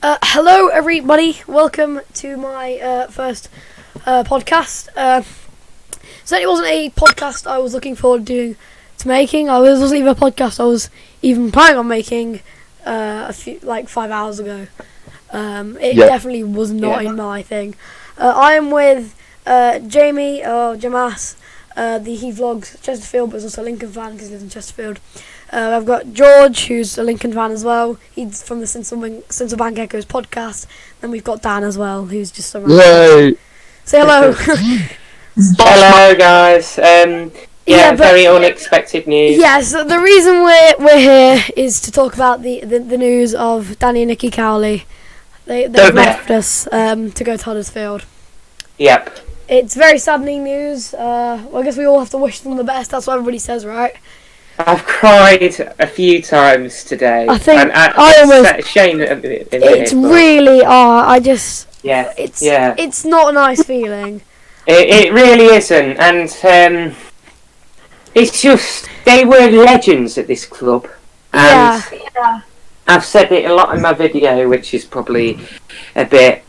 Hello, everybody. Welcome to my first podcast. Certainly wasn't a podcast I was looking forward to making. I wasn't even a podcast I was even planning on making a few, like 5 hours ago. It definitely was not in my thing. I am with Jamie, Jamas. He vlogs Chesterfield, but is also a Lincoln fan because he lives in Chesterfield. I've got George, who's a Lincoln fan as well. He's from the Sinsel Echoes podcast. Then we've got Dan as well, who's just a Yay! Say hello. Hello, guys. Very unexpected news. Yes, the reason we're here is to talk about the news of Danny and Nicky Cowley. They've left us to go to Huddersfield. Yep. It's very saddening news. I guess we all have to wish them the best. That's what everybody says, right? I've cried a few times today. I think it's shame. It's really. I just. Yeah. It's not a nice feeling. It really isn't, and it's just they were legends at this club. And I've said it a lot in my video, which is probably a bit.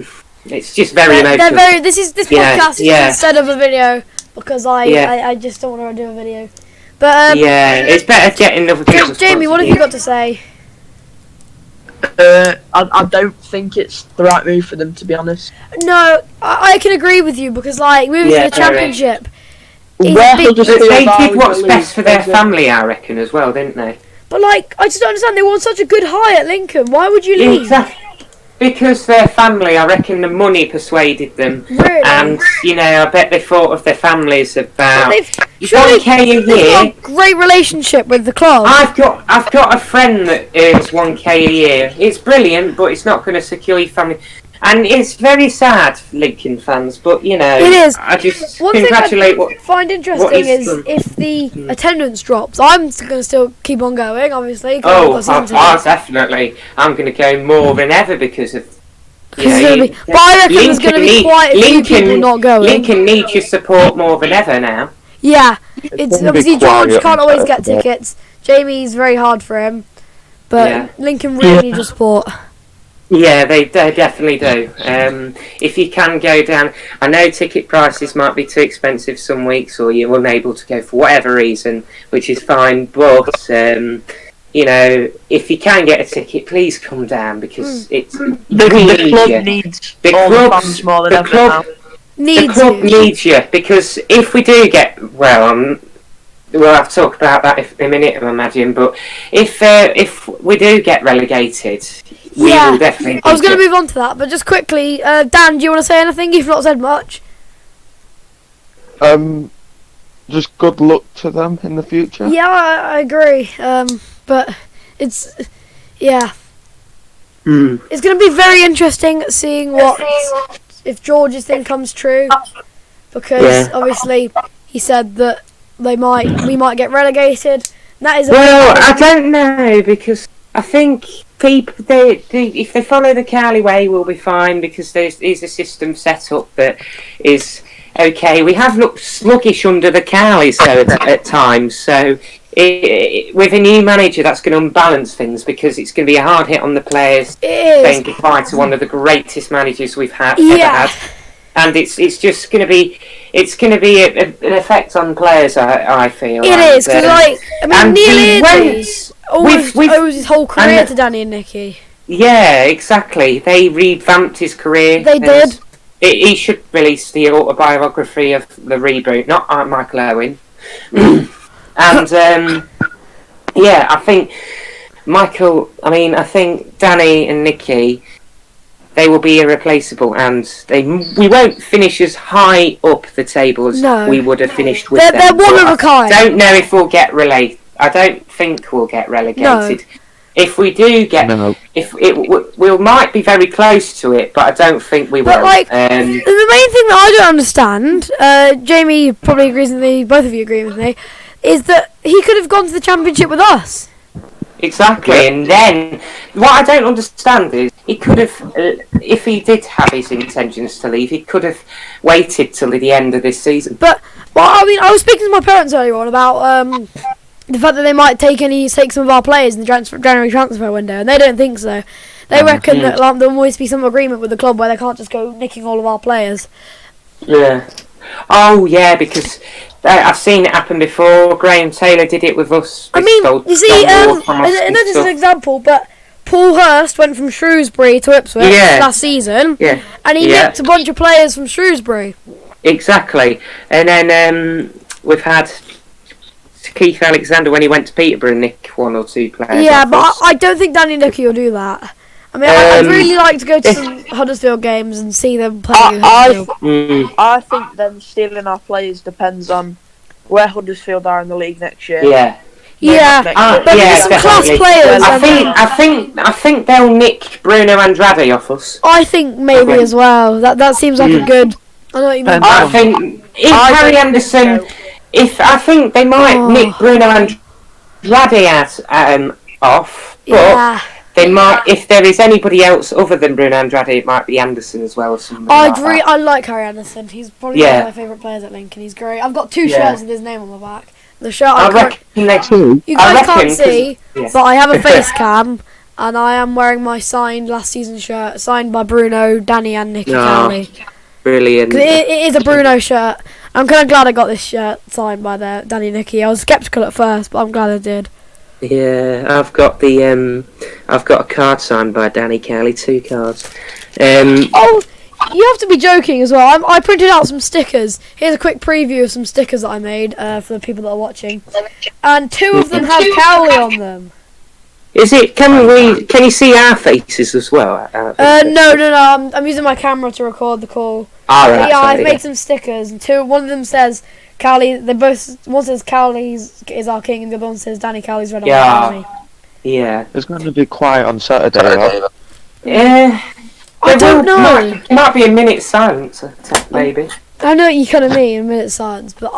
It's just very emotional. This podcast is instead of a video because I just don't want to do a video. But it's better getting other people's Jamie, what have you got to say? I don't think it's the right move for them, to be honest. No, I can agree with you because moving to the Championship. They did what's best for their family, I reckon, as well, didn't they? But I just don't understand. They were on such a good high at Lincoln. Why would you leave? Exactly. Because their family, I reckon the money persuaded them. Really? And, I bet they thought of their families about 1K a year. They've got a great relationship with the club. I've got a friend that earns 1K a year. It's brilliant, but it's not going to secure your family. And it's very sad, Lincoln fans, but, It is. I just One congratulate thing I find interesting is if the attendance drops. I'm going to still keep on going, obviously. Definitely. I'm going to go more than ever because of... But I reckon there's going to be quite a few people not going. Lincoln needs your support more than ever now. Yeah. It's obviously George can't always get tickets. Jamie's very hard for him. But Lincoln really needs your support. Yeah, they definitely do. If you can go down, I know ticket prices might be too expensive some weeks, or you're unable to go for whatever reason, which is fine. But if you can get a ticket, please come down because the club needs all the fans more than ever now. The club needs you because if we do get we'll have to talk about that in a minute, I imagine. But if we do get relegated. We will definitely. I was going to move on to that, but just quickly, Dan, do you want to say anything? You've not said much. Just good luck to them in the future. Yeah, I agree. But it's it's going to be very interesting seeing if George's thing comes true, because obviously he said that we might get relegated. That is I don't know because I think. If they follow the Cowley way, we'll be fine because there's a system set up that is okay. We have looked sluggish under the Cowleys at times, so with a new manager, that's going to unbalance things because it's going to be a hard hit on the players saying goodbye to one of the greatest managers we've ever had, and it's just going to be an effect on players. I feel it is because nearly. Owes his whole career to Danny and Nicky. Yeah, exactly. They revamped his career. They did. He should release the autobiography of the reboot, not Michael Owen. And I think I think Danny and Nicky, they will be irreplaceable, and we won't finish as high up the table as we would have finished with them. They're one of a kind. I don't know if we'll get relegated. I don't think we'll get relegated. No. If we do get, we might be very close to it, but I don't think we will. But the main thing that I don't understand, Jamie probably agrees with me. Both of you agree with me, is that he could have gone to the Championship with us. Exactly, and then what I don't understand is he could have, if he did have his intentions to leave, he could have waited till the end of this season. But I was speaking to my parents earlier on about the fact that they might take some of our players in the January transfer window, and they don't think so. They reckon that there must be some agreement with the club where they can't just go nicking all of our players. Yeah. Oh, yeah, because I've seen it happen before. Graham Taylor did it with us. I mean, you see, I know this is an example, but Paul Hurst went from Shrewsbury to Ipswich last season, and he nicked a bunch of players from Shrewsbury. Exactly. And then we've had Keith Alexander when he went to Peterborough nick 1 or 2 players. Yeah, but I don't think Danny and Nicky will do that. I mean, I'd really like to go to some Huddersfield games and see them play Huddersfield. I think them stealing our players depends on where Huddersfield are in the league next year. Yeah, but there's some class players. I think they'll nick Bruno Andrade off us. I think maybe as well. That seems like a good. I know what you mean. I think if Harry Anderson, I think they might nick Bruno Andrade off, but they might. If there is anybody else other than Bruno Andrade, it might be Anderson as well. Or something I like Harry Anderson. He's probably one of my favourite players at Lincoln. He's great. I've got 2 shirts with his name on the back. The shirt you guys can't see, but I have a face cam, and I am wearing my signed last season shirt, signed by Bruno, Danny and Nicky Cowley. Brilliant. It is a Bruno shirt. I'm kind of glad I got this shirt signed by Danny and Nicky. I was sceptical at first, but I'm glad I did. Yeah, I've got a card signed by Danny Cowley, 2 cards. You have to be joking as well. I printed out some stickers. Here's a quick preview of some stickers that I made for the people that are watching, and 2 of them have Cowley on them. Is it? Can you see our faces as well? No. I'm using my camera to record the call. Alright. Yeah, I've made some stickers, and one of them says Cowley. One says Cowley is our king, and the other one says Danny Cowley's red on Cowley. Yeah. It's going to be quiet on Saturday, right? Yeah. I don't know. Might be a minute silence, maybe. I know what you kind of mean, a minute silence, but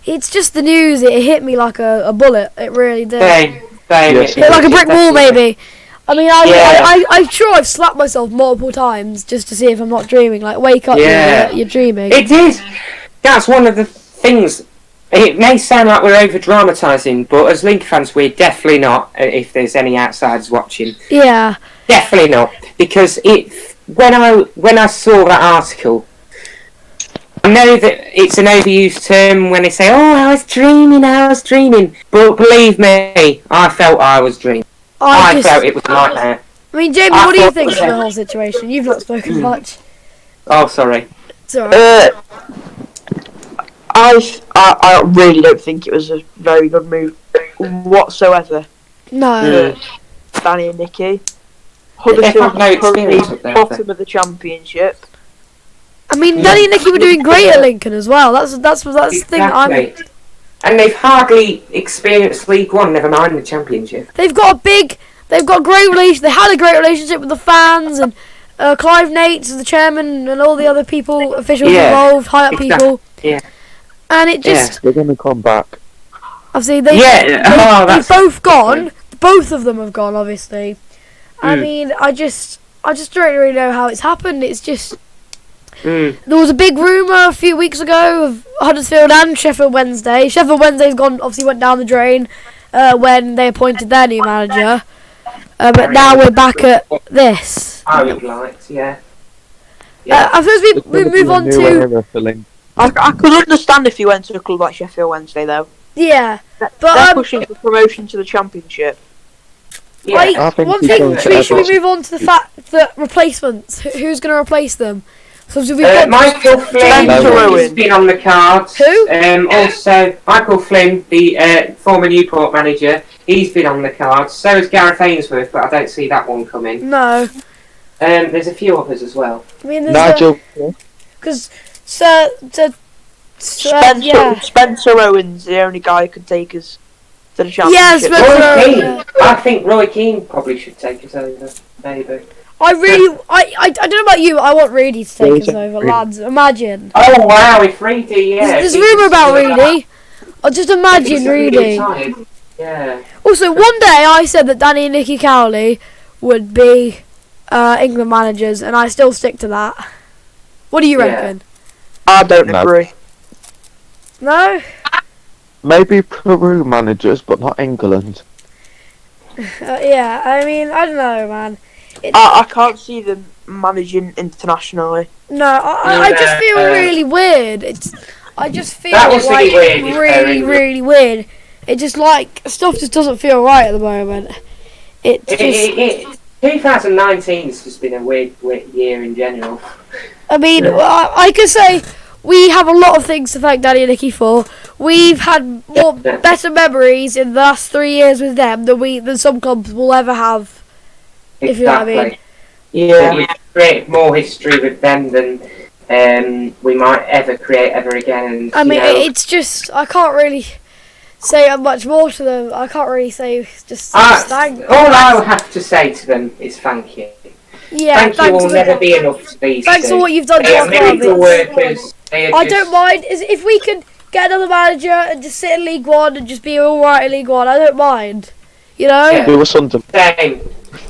it's just the news. It hit me like a bullet. It really did. Same. It hit like a brick wall, maybe. I mean, I'm sure I've slapped myself multiple times just to see if I'm not dreaming. Like, wake up, you're dreaming. It is. That's one of the things. It may sound like we're over dramatising, but as Lincoln fans, we're definitely not. If there's any outsiders watching, definitely not. Because when I saw that article, I know that it's an overused term when they say, "Oh, I was dreaming," but believe me, I felt I was dreaming. I felt it was a nightmare. I mean, Jamie, what do you think of the whole situation? You've not spoken much. Oh, sorry. It's alright. I really don't think it was a very good move whatsoever. No. Danny and Nicky. Huddersfield currently bottom of the championship. I mean, Danny and Nicky were doing great at Lincoln as well. That's the thing. And they've hardly experienced League One, never mind the Championship. They've got a great relationship. They had a great relationship with the fans, and Clive Nates, the chairman, and all the other officials involved, high up people. Yeah. And it just they're going to come back. Obviously, they've both gone. Both of them have gone, obviously. I mean, I just don't really know how it's happened. It's just there was a big rumour a few weeks ago of Huddersfield and Sheffield Wednesday. Sheffield Wednesday's obviously went down the drain when they appointed their new manager. But now we're back at this. I would like, I suppose we move on to. I could understand if you went to a club like Sheffield Wednesday, though. Yeah, but they're pushing for promotion to the Championship. Yeah. One thing, should we move on to the fact that replacements? Who's going to replace them? So we've got Michael Flynn has been on the cards. Who? Also, Michael Flynn, the former Newport manager, he's been on the cards. So is Gareth Ainsworth, but I don't see that one coming. No. There's a few others as well. I mean, there's Nigel. Because Spencer Owen's the only guy who could take us to the Championship. Yeah, Spencer Owen. I think Roy Keane probably should take us over, maybe. I don't know about you, but I want Reedy to take us over, lads. Imagine. Oh wow, if Reedy, There's rumour about Reedy. I'll just imagine Reedy. Yeah. Also, one day I said that Danny and Nicky Cowley would be England managers, and I still stick to that. What do you reckon? I don't agree. No? Maybe Peru managers, but not England. Yeah, I mean, I don't know, man. I can't see them managing internationally. No, I just feel really weird. I just feel That was like really weird, really weird. It just like stuff just doesn't feel right at the moment. It's just. 2019's just been a weird year in general. I mean, I could say we have a lot of things to thank Danny and Nicky for. We've had better memories in the last 3 years with them than some clubs will ever have. Exactly. If you know what I mean. Yeah, we've created more history with them than we might ever create ever again. And, I mean, it's just I can't really say much more to them. I can't really say just thank. All I have to say to them is thank you. Yeah, thank you will never be enough to these. Thanks for what you've done to our miracle workers. I don't mind if we can get another manager and just sit in League One and just be all right in League One. I don't mind. You know. Yeah. Do something. Same.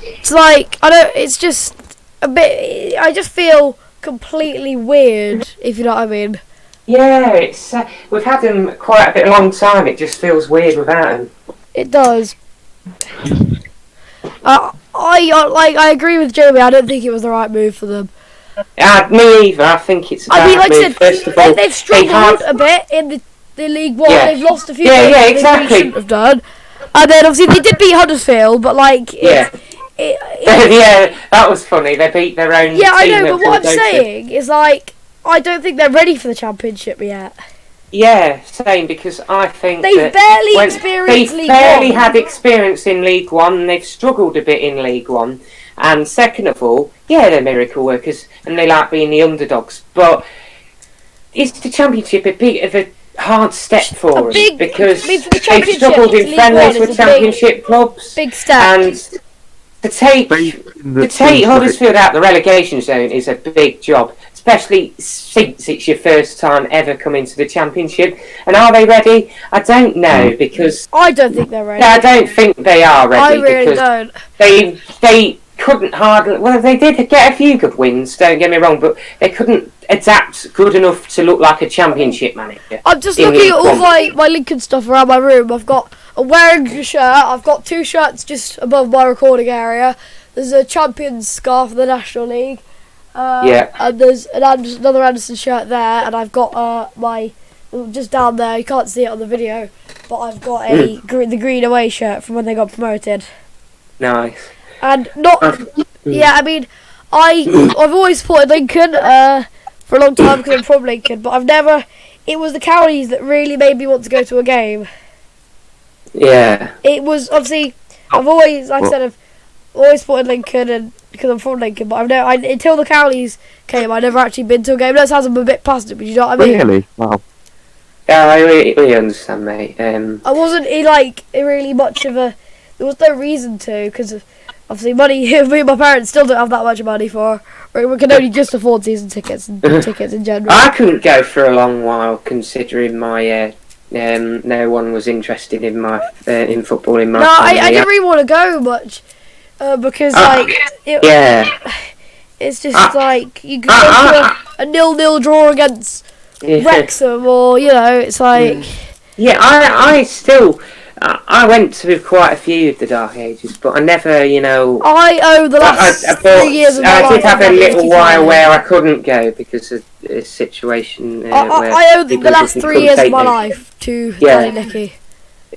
It's like it's just a bit. I just feel completely weird, if you know what I mean. Yeah, it's we've had them quite a long time. It just feels weird without them. It does. I agree with Jeremy. I don't think it was the right move for them. Me either. I think it's. I mean, like I said, first of all, they've struggled a bit in the League One. Yeah. They've lost a few Yeah, games yeah, they exactly. really shouldn't have done. And then obviously they did beat Huddersfield, but like yeah, that was funny. They beat their own. Yeah, I team know, but what I'm saying is like I don't think they're ready for the Championship yet. Yeah, same, because I think they've barely experienced League One. They've barely had experience in League One. They've struggled a bit in League One. And second of all, yeah, they're miracle workers and they like being the underdogs. But is the Championship a bit of a hard step for us? Because they've struggled in friendlies with Championship clubs. Big step. And to take Huddersfield out the relegation zone is a big job, especially since it's your first time ever coming to the Championship. And are they ready? I don't know, because I don't think they're ready. I don't think they are ready. I really because don't. They couldn't hardly. Well, they did get a few good wins. Don't get me wrong, but they couldn't adapt good enough to look like a Championship manager. I'm just looking at all my Lincoln stuff around my room. I'm wearing a shirt. I've got 2 shirts just above my recording area. There's a Champions scarf of the National League. And there's another Anderson shirt there, and I've got my just down there. You can't see it on the video, but I've got the green away shirt from when they got promoted. Nice. And yeah. I mean, I've always supported Lincoln for a long time because I'm from Lincoln, but I've never. It was the counties that really made me want to go to a game. Yeah. It was obviously I've always, like I said, I've always supported Lincoln, and because I'm from Lincoln, but I've never until the counties came, I've never actually been to a game. That sounds a bit past it, but you know what I mean. Really? Wow. Yeah, I really understand, mate. I wasn't really much of a. There was no reason to, because obviously money. Me and my parents still don't have that much money for. We can only just afford season tickets and tickets in general. I couldn't go for a long while, considering my no one was interested in my in football in my. No, family. I didn't really want to go much because it's just like you go to a 0-0 draw against Wrexham, or it's like. Yeah, I still. I went to quite a few of the Dark Ages, but I never, I owe the last 3 years of my life. I did have a little while where I couldn't go because of a situation. I owe the last 3 years of my life to Danny and Nicky.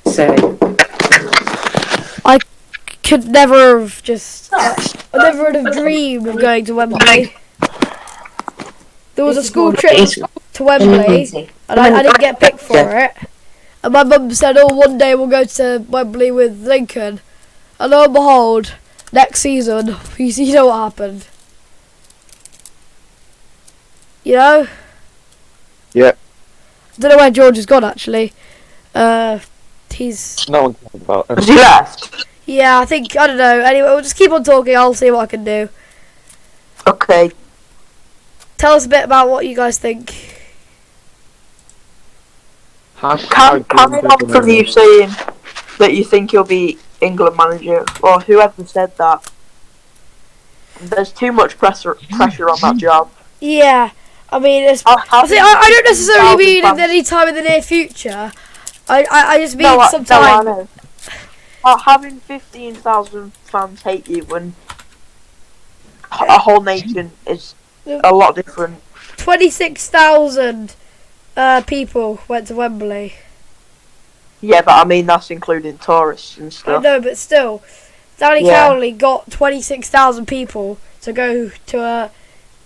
So I could never have I never would have dreamed of going to Wembley. There was a school trip to Wembley, and I didn't get picked for it. And my mum said, one day we'll go to Wembley with Lincoln. And lo and behold, next season, you know what happened. You know? Yeah. I don't know where George has gone, actually. He's... No one cares about him. Has he left? Yeah, I don't know. Anyway, we'll just keep on talking. I'll see what I can do. Okay. Tell us a bit about what you guys think. Carry on from you saying that you think you'll be England manager, or whoever said that. There's too much pressure on that job. Yeah, I mean, I don't necessarily mean in any time in the near future. I just mean some time. No, I know. Having 15,000 fans hate you when a whole nation is a lot different. 26,000 people went to Wembley. Yeah, but I mean that's including tourists and I stuff. know, but still, Danny Cowley got 26,000 people to go to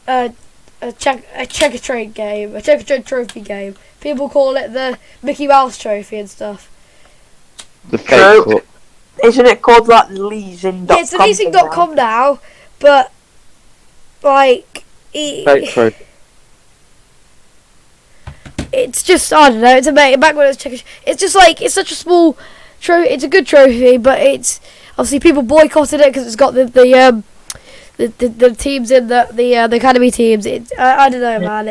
a Checkatrade game, a Checkatrade trophy game. People call it the Mickey Mouse Trophy and stuff. The fake cup. Isn't it called like leasing.com? Yeah, it's the leasing.com now, but like Fake trophy. it's just, I don't know, it's amazing. Back when it was Checkatrade, it's just like, it's such a small trophy. It's a good trophy, but it's obviously people boycotted it because it's got the teams in the academy teams. I don't know, man.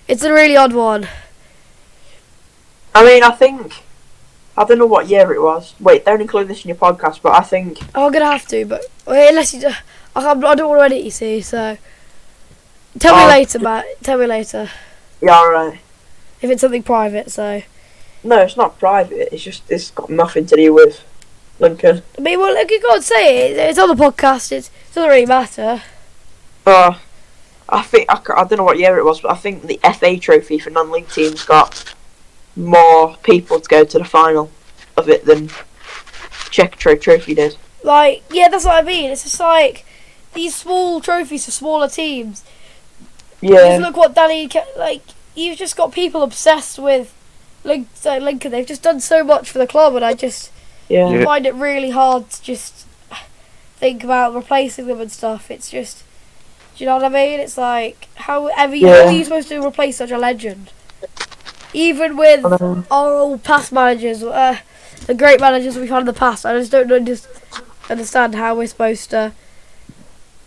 It's a really odd one. I mean, I don't know what year it was. Wait, don't include this in your podcast, but I think... I'm going to have to, but unless you... I don't want to edit, you see, so... Tell me later, Matt. Tell me later. Yeah, alright. If it's something private, so... No, it's not private. It's got nothing to do with Lincoln. I mean, well, look, you can't say it. It's on the podcast. It doesn't really matter. I think... I don't know what year it was, but I think the FA Trophy for non-league teams got more people to go to the final of it than Checkatrade Trophy did. Like, yeah, that's what I mean. It's just like these small trophies for smaller teams. Yeah. Just look what Danny, like, you've just got people obsessed with Lincoln. They've just done so much for the club, and I just find it really hard to just think about replacing them and stuff. It's just, do you know what I mean? It's like, how are you supposed to replace such a legend? Even with our old past managers, the great managers we've had in the past, I just don't understand how we're supposed to,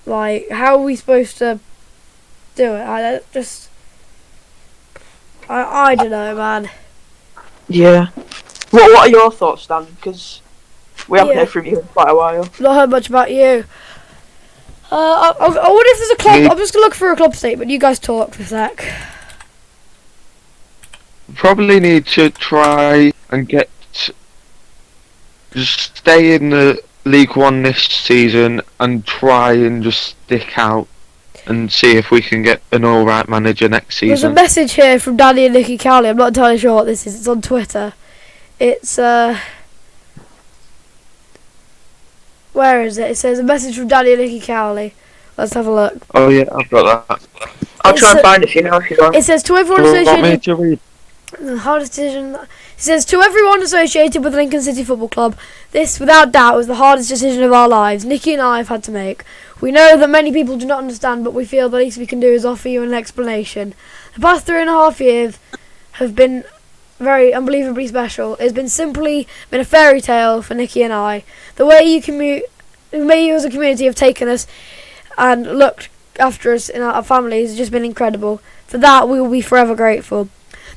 like, how are we supposed to do it? I don't know, man. Yeah. What are your thoughts, Dan? Because we haven't heard from you in quite a while. Not heard much about you. I wonder if there's a club. I'm just gonna look for a club statement. You guys talk for a sec. Probably need to try and just stay in the League One this season and try and just stick out and see if we can get an alright manager next season. There's a message here from Danny and Nicky Cowley. I'm not entirely sure what this is. It's on Twitter. It's where is it? It says a message from Danny and Nicky Cowley. Let's have a look. Oh yeah, I've got that. I'll try and find it for you now if you want. It says to everyone Do you want me associated. to read? Hardest decision. It says to everyone associated with Lincoln City Football Club, this without doubt was the hardest decision of our lives. Nicky and I have had to make. We know that many people do not understand, but we feel the least we can do is offer you an explanation. The past 3.5 years have been very unbelievably special. It's been a fairy tale for Nicky and I. The way you as a community have taken us and looked after us in our families has just been incredible. For that, we will be forever grateful.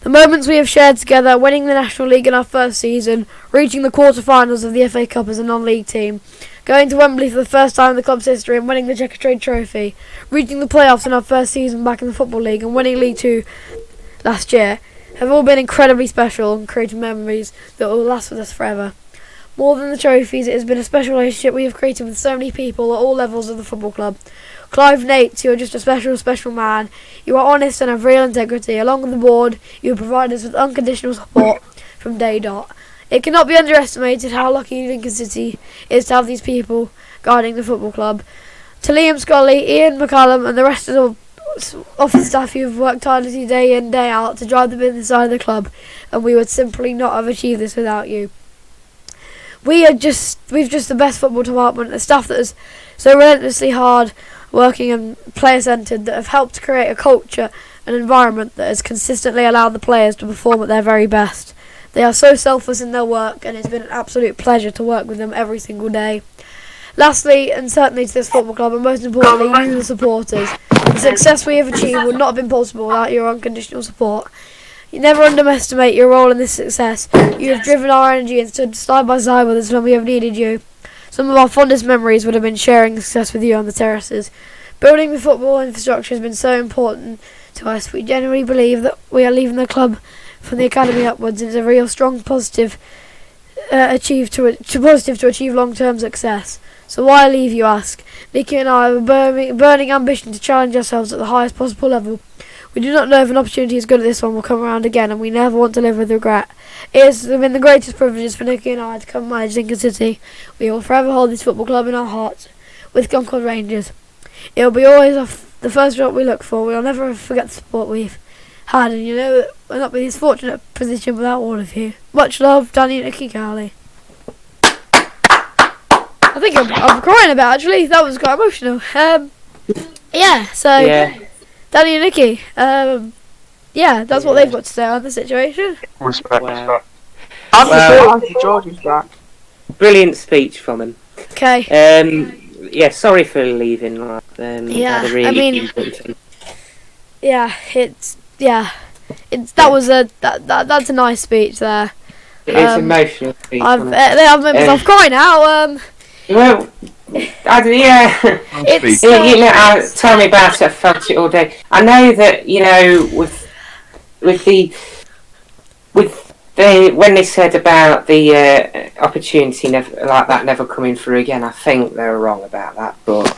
The moments we have shared together, winning the National League in our first season, reaching the quarter-finals of the FA Cup as a non-league team, going to Wembley for the first time in the club's history and winning the Checkatrade Trophy, reaching the playoffs in our first season back in the Football League and winning League 2 last year, have all been incredibly special and created memories that will last with us forever. More than the trophies, it has been a special relationship we have created with so many people at all levels of the football club. Clive Nates, you are just a special, special man. You are honest and have real integrity. Along with the board, you provide us with unconditional support from day dot. It cannot be underestimated how lucky Lincoln City is to have these people guiding the football club. To Liam Scully, Ian McCallum and the rest of the office staff, you have worked tirelessly day in, day out to drive the business side of the club, and we would simply not have achieved this without you. We've just the best football department, a staff that is so relentlessly hard working and player centred that have helped create a culture and environment that has consistently allowed the players to perform at their very best. They are so selfless in their work, and it's been an absolute pleasure to work with them every single day. Lastly, and certainly to this football club, and most importantly, you the supporters, the success we have achieved would not have been possible without your unconditional support. You never underestimate your role in this success. You have driven our energy and stood side by side with us when we have needed you. Some of our fondest memories would have been sharing the success with you on the terraces. Building the football infrastructure has been so important to us. We genuinely believe that we are leaving the club from the academy upwards is a real strong positive to achieve long-term success. So why leave, you ask? Nicky and I have a burning ambition to challenge ourselves at the highest possible level. We do not know if an opportunity as good as this one will come around again, and we never want to live with regret. It has been the greatest privileges for Nicky and I to come manage Lincoln City. We will forever hold this football club in our hearts, with Concord Rangers. It will be always the first result we look for. We will never forget the support we've had, and you know that we'll not be in this fortunate position without all of you. Much love, Danny and Nicky Cowley. I think I'm crying about, actually. That was quite emotional. Danny and Nicky. That's what they've got to say on the situation. Respect. Wow. I'm George's back. Brilliant speech from him. Okay. Sorry for leaving. Had a really important thing. That's a nice speech there. It's emotional speech. I've made myself cry now. Well, tell me about it. I felt it all day. I know that when they said about the opportunity never coming through again, I think they were wrong about that. But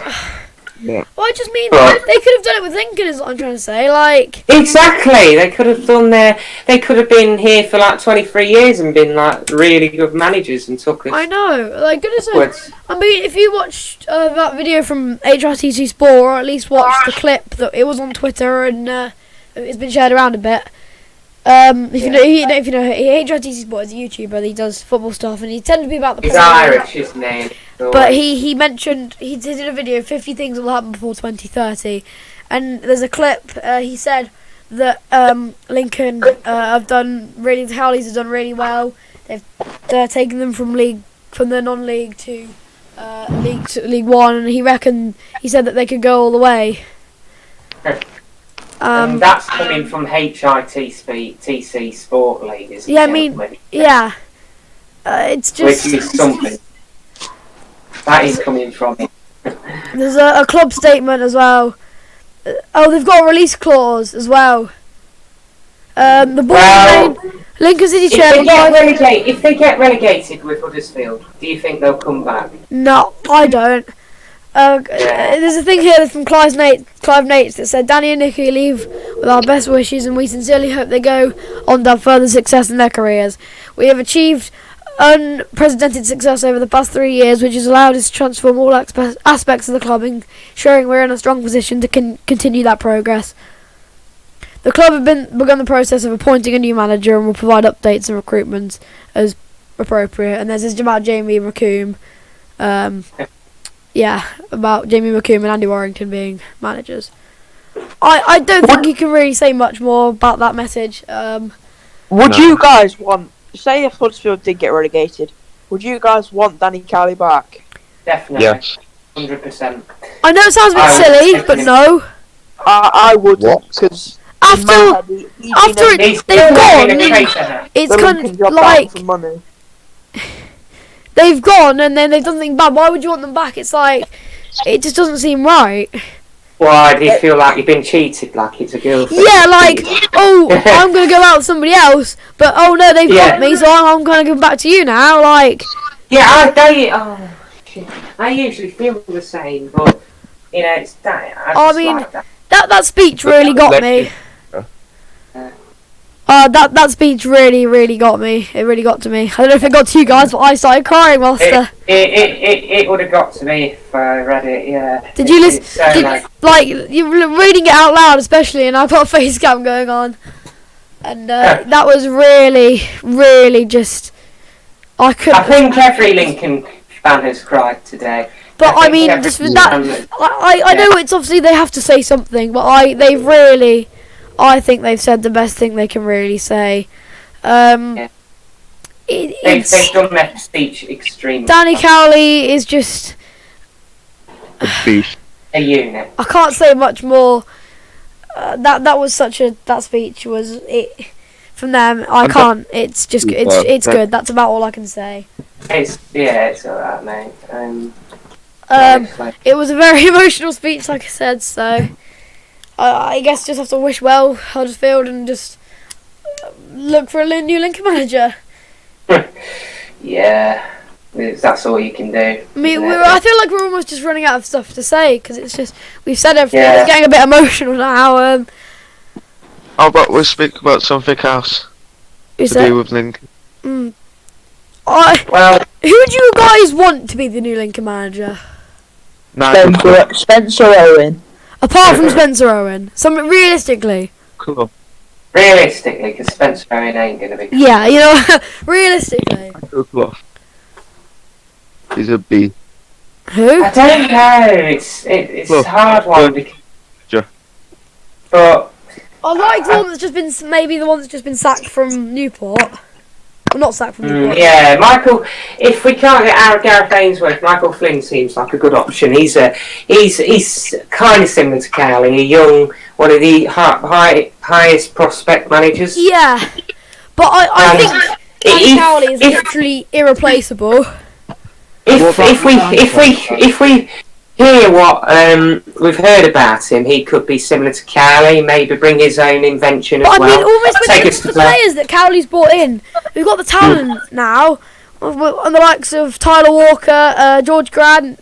well, I just mean they could have done it with Lincoln, is what I'm trying to say. Like, exactly, they could have done they could have been here for like 23 years and been like really good managers and took us. I know, like, goodness sakes. I mean, if you watched that video from HRTC Sport, or at least watched the clip that it was on Twitter and it's been shared around a bit. If you know, HRTC Sport is a YouTuber. He does football stuff, and he tends to be about the. He's Irish, his name. But he mentioned he did a video 50 things that will happen before 2030, and there's a clip. He said that Lincoln have done really. The Howleys have done really well. They're taking them from the non-league to League One, and he said that they could go all the way. And that's coming from TC Sport League, isn't it? Yeah, I mean, yeah. It's just. Which is something. That is coming from it. There's a club statement as well. They've got a release clause as well. Lincoln City chairman. If they get relegated with Huddersfield, do you think they'll come back? No, I don't. There's a thing here from Clive Nates that said Danny and Nicky leave with our best wishes, and we sincerely hope they go on to have further success in their careers. We have achieved unprecedented success over the past 3 years, which has allowed us to transform all aspects of the club, ensuring we're in a strong position to continue that progress. The club have begun the process of appointing a new manager and will provide updates and recruitment as appropriate. And there's this about Jamie McComb. About Jamie McComb and Andy Warrington being managers. I don't think you can really say much more about that message. Would you guys want, say if Huddersfield did get relegated, would you guys want Danny Cowley back? Definitely. Yes. 100%. I know it sounds a bit silly, but no. I wouldn't, because after they've gone, it's kind of like they've gone and then they've done something bad. Why would you want them back? It's like, it just doesn't seem right. Why do you feel like you've been cheated, like it's a girlfriend? Yeah, like, I'm going to go out with somebody else, but no, they've got me, so I'm going to go back to you now, like. Yeah, I usually feel the same, but, it's that. That speech really got me. That speech really got me. It really got to me. I don't know if it got to you guys, but I started crying whilst. It would have got to me if I read it. Yeah. Did you listen? You were reading it out loud, especially, and I've got a face cam going on, and that was really just. I think every Lincoln fan has cried today. But I mean, just for that, I know it's obviously they have to say something, but I think they've said the best thing they can really say. They've done their speech extremely. Danny Cowley is just a unit. I can't say much more. That speech was it from them. I can't. It's just it's good. That's about all I can say. It's alright, mate. It was a very emotional speech, like I said. So. I guess just have to wish well Huddersfield and just look for a new Lincoln manager. Yeah. That's all you can do. I mean, I feel like we're almost just running out of stuff to say because it's just we've said everything. Yeah. It's getting a bit emotional now. How about we speak about something else Who's to that? do with Lincoln? Well, Who do you guys want to be the new Lincoln manager? Spencer Owen. Apart from Spencer Owen, something realistically. Cool. realistically, because Spencer Owen ain't going to be... Yeah, you know, realistically. Cool. He's a B. Who? I don't know. It's Well, a hard one. Because, sure. but I like the one that's just been, maybe the one that's just been sacked from Newport. Well, not sacked from Newport. yeah, Michael. If we can't get out of Gareth Ainsworth, Michael Flynn seems like a good option. He's kind of similar to Cowley, a young, one of the highest prospect managers. Yeah, but I think Danny Cowley is literally irreplaceable. If we hear what we've heard about him, he could be similar to Cowley. Maybe bring his own invention as But I well. mean, almost with the players that Cowley's brought in, we've got the talent now, on the likes of Tyler Walker, George Grant,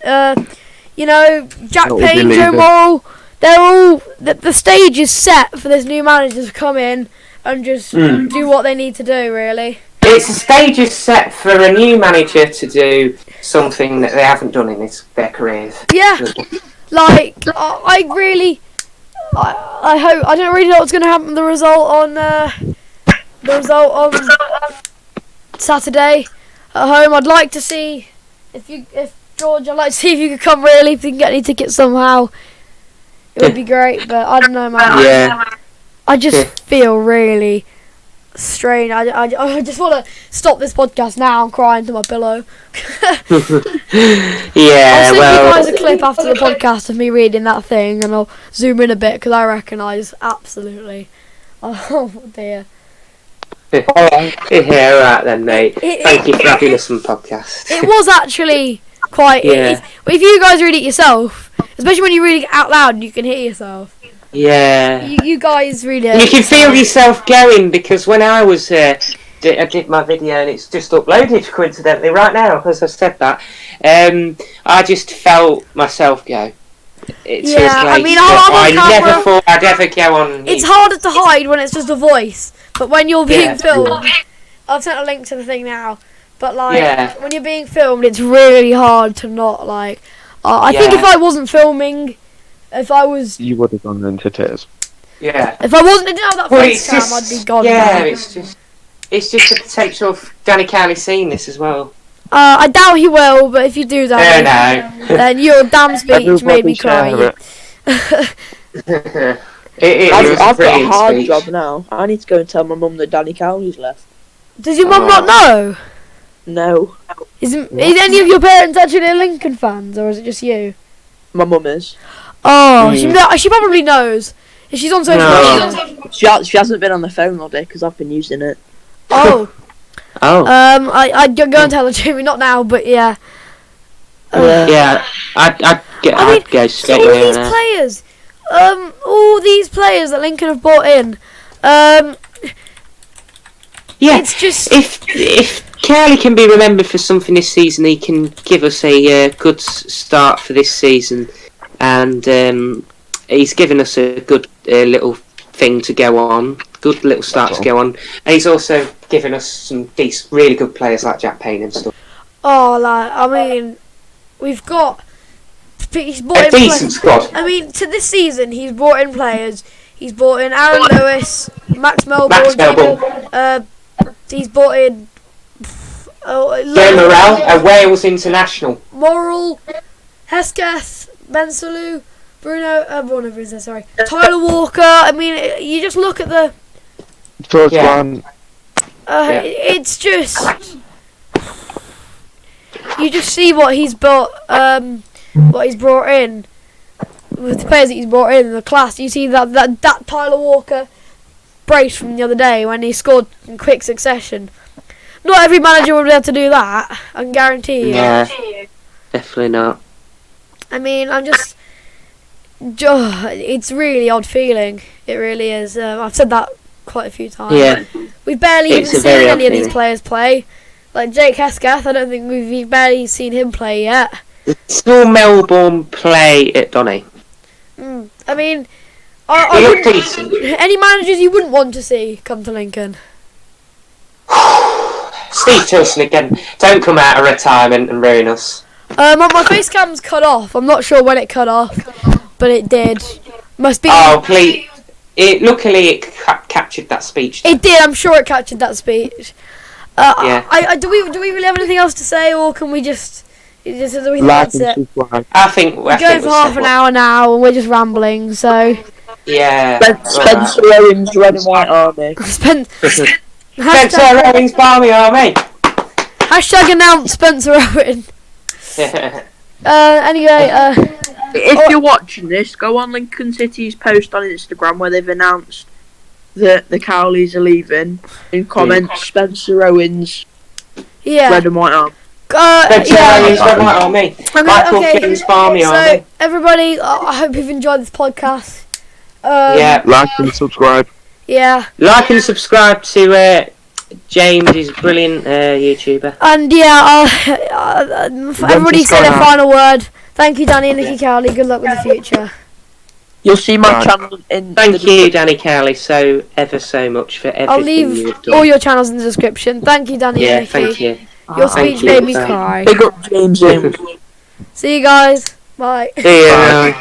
you know, Jack Payne, Joe Morrill. They're all the stage is set for this new manager to come in and just do what they need to do. Really, it's a stage is set for a new manager to do something that they haven't done in their careers. Yeah, like I really, I hope I don't really know what's going to happen. The result on Saturday at home. I'd like to see if George. I'd like to see if you could come. Really, if you can get any tickets somehow, it would be great. But I don't know, man. Yeah. I just feel really strained. I just want to stop this podcast now. I'm crying to my pillow. Yeah, I'll send you well, guys a clip after the podcast of me reading that thing, and I'll zoom in a bit because I recognise absolutely. Oh dear. yeah, right then, mate. Thank you for having us on the podcast. It was actually quite. Yeah. If you guys read it yourself, especially when you read it out loud, you can hear yourself. Yeah. You guys read it. You can feel yourself going, because when I was I did my video and it's just uploaded coincidentally right now as I said that, I just felt myself go. It's Yeah, I mean, I never thought I'd ever go on. It's harder to hide when it's just a voice, but when you're being Yeah. filmed, I've sent a link to the thing now. But like Yeah. when you're being filmed, it's really hard to not like. I think if I wasn't filming, if I was, You would have gone into tears. Yeah. if I wasn't, I didn't have that Well, face cam, I'd be gone. Yeah, now. it's just the potential of Danny Cowley seeing this as well. I doubt he will, but if you do that, No. then your damn speech made me cry. It was I've got a brilliant hard speech. job now. I need to go and tell my mum that Danny Cowley's left. Does your mum not know? No, Is any of your parents actually Lincoln fans, or is it just you? my mum is. Oh, she probably knows. If she's on social media. She hasn't been on the phone all day because I've been using it. Oh. Oh. I'd go and tell her, Jimmy, not now, but yeah. Yeah, I'd go straight all away these on that. players, all these players that Lincoln have brought in, Yeah, it's just if Cowley can be remembered for something this season, he can give us a good start for this season, and he's given us a good little thing to go on, good little start to go on, and he's also given us some really good players like Jack Payne and stuff. I mean, we've got. He's brought A in decent squad. I mean, to this season, he's brought in players. He's brought in Aaron Lewis, Max Melbourne. He's brought in. Joe Morrell, a Wales international. Morrill, Hesketh, Bensalou, Tyler Walker. I mean, you just look at the. First Yeah. one. It's just. You just see what he's built, what he's brought in, with the players that he's brought in the class. You see that Tyler Walker brace from the other day when he scored in quick succession. Not every manager will be able to do that, I can guarantee you. Yeah, definitely not. I mean, it's really odd feeling. It really is. I've said that quite a few times. Yeah. We've barely It's even a very seen odd any of these feeling. players play. Like Jake Hesketh, I don't think we've barely seen him play yet. Saw Melbourne play at Donny. I mean, He looked decent. any managers you wouldn't want to see come to Lincoln? Steve Tilson again. Don't come out of retirement and ruin us. My face cam's cut off. I'm not sure when it cut off, but it did. Must be. Oh, please. Luckily, it captured that speech. It did. I'm sure it captured that speech. Yeah. Do we really have anything else to say, or can we just do we think Like that's and it? subscribe. I think We're going for half an hour now, and we're just rambling. So Yeah. Spencer Owens, Red and White Army. Spencer hashtag, Owens, Barmy Army. hashtag announce Spencer Owen. Anyway, If you're watching this, go on Lincoln City's post on Instagram where they've announced that the Cowleys are leaving, and comment Spencer Owens, yeah. Red and White Army. Spencer Owens, Red and White Army. Michael Finn's Barmy So Army. everybody, I hope you've enjoyed this podcast. Yeah. Like and subscribe. Yeah. Like and subscribe to James, he's a brilliant YouTuber. And yeah, everybody say their final word. Thank you, Danny and Nicky Cowley. Good luck with the future. You'll see my Right. channel in. Thank you, Danny Cowley, so ever so much for everything I'll leave you've done. all your channels in the description. Thank you, Danny Yeah, and Nicky. thank you. Your Thank speech you. made me cry. Big up James. See you guys. Bye. See you.